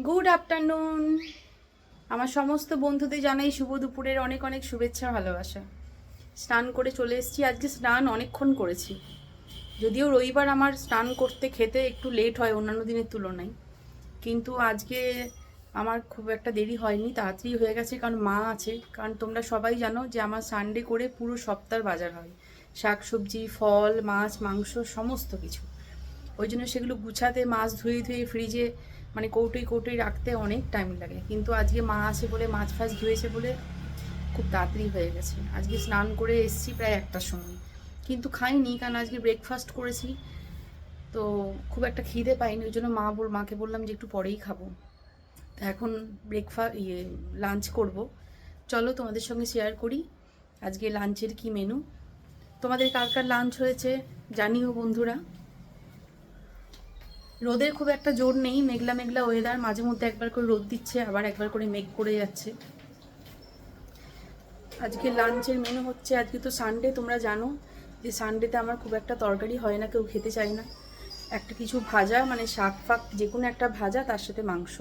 Good afternoon. আমার সমস্ত বন্ধুদের জানাই শুভ দুপুরের অনেক অনেক শুভেচ্ছা ভালোবাসা। স্নান করে চলে এসেছি। আজকে স্নান অনেকক্ষণ করেছি, যদিও রবিবার আমার স্নান করতে খেতে একটু লেট হয় অন্যান্য দিনের তুলনায়, কিন্তু আজকে আমার খুব একটা দেরি হয়নি, তাড়াতাড়ি হয়ে গেছে, কারণ মা আছে। কারণ তোমরা সবাই জানো যে আমার সানডে করে পুরো সপ্তাহ বাজার হয়, শাক সবজি ফল মাছ মাংস সমস্ত কিছু। ওই জন্য সেগুলো গুছাতে, মাছ ধুয়ে ধুয়ে ফ্রিজে মানে কৌটোই কৌটোই রাখতে অনেক টাইম লাগে। কিন্তু আজকে মা আছে বলে, মাছ ফাছ ধুয়েছে বলে খুব তাড়াতাড়ি হয়ে গেছে। আজকে স্নান করে এসেছি প্রায় 1টার সময়, কিন্তু খাইনি, কারণ আজকে ব্রেকফাস্ট করেছি, তো খুব একটা খিদে পাইনি। ওই জন্য মাকে বললাম যে একটু পরেই খাবো। তো এখন লাঞ্চ করব। চলো তোমাদের সঙ্গে শেয়ার করি আজকে লাঞ্চের কি মেনু। তোমাদের কার কার লাঞ্চ হয়েছে জানিও বন্ধুরা। রোদের খুব একটা জোর নেই, মেঘলা মেঘলা ওয়েদার, মাঝে মধ্যে একবার করে রোদ দিচ্ছে, আবার একবার করে মেঘ করে যাচ্ছে। আজকে লাঞ্চের মেনু হচ্ছে, আজকে তো সানডে, তোমরা জানো যে সানডেতে আমার খুব একটা তরকারি হয় না, কেউ খেতে চায় না। একটা কিছু ভাজা, মানে শাক ফাক যে কোনো একটা ভাজা, তার সাথে মাংস।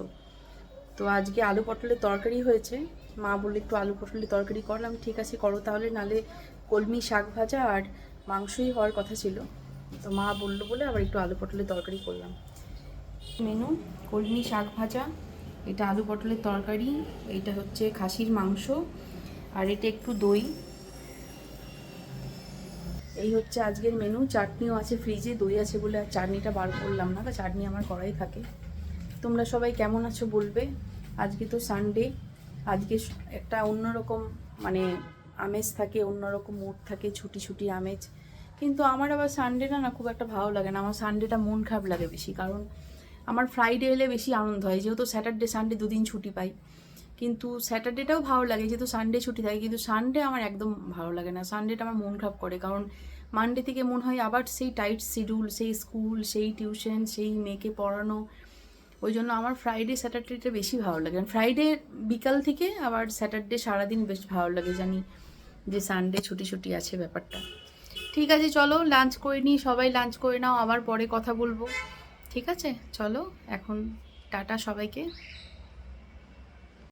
তো আজকে আলু পটলের তরকারি হয়েছে। মা বললে একটু আলু পটলের তরকারি করলাম, ঠিক আছে করো তাহলে, নালে কলমি শাক ভাজা আর মাংসই হওয়ার কথা ছিল। তো মা বললো বলে আবার একটু আলু পটলের তরকারি করলাম। মেনু: কলমি শাক ভাজা, এটা আলু পটলের তরকারি, এইটা হচ্ছে খাসির মাংস, আর এটা একটু দই। এই হচ্ছে আজকের মেনু। চাটনিও আছে ফ্রিজে, দই আছে বলে আর চাটনিটা বার করলাম না, বা চাটনি আমার করাই থাকে। তোমরা সবাই কেমন আছো বলবে। আজকে তো সানডে, আজকে একটা অন্যরকম মানে আমেজ থাকে, অন্যরকম মুড থাকে, ছুটি ছুটি আমেজ। কিন্তু আমার আবার সানডেটা না খুব একটা ভালো লাগে না, আমার সানডেটা মন খারাপ লাগে বেশি। কারণ আমার ফ্রাইডে এলে বেশি আনন্দ হয়, যেহেতু স্যাটারডে সানডে দুদিন ছুটি পাই। কিন্তু স্যাটারডেটাও ভালো লাগে যেহেতু সানডে ছুটি থাকে, কিন্তু সানডে আমার একদম ভালো লাগে না। সানডেটা আমার মন খারাপ করে, কারণ মানডে থেকে মনে হয় আবার সেই টাইট শিডিউল, সেই স্কুল, সেই টিউশন, সেই মেয়েকে পড়ানো। ওই জন্য আমার ফ্রাইডে স্যাটারডেটা বেশি ভালো লাগে। ফ্রাইডে বিকাল থেকে আবার স্যাটারডে সারাদিন বেশ ভালো লাগে, জানি যে সানডে ছুটি ছুটি আছে ব্যাপারটা। ঠিক আছে চলো লাঞ্চ করে নিই, সবাই লাঞ্চ করে নাও, আবার পরে কথা বলবো। ঠিক আছে চলো এখন, টাটা সবাইকে।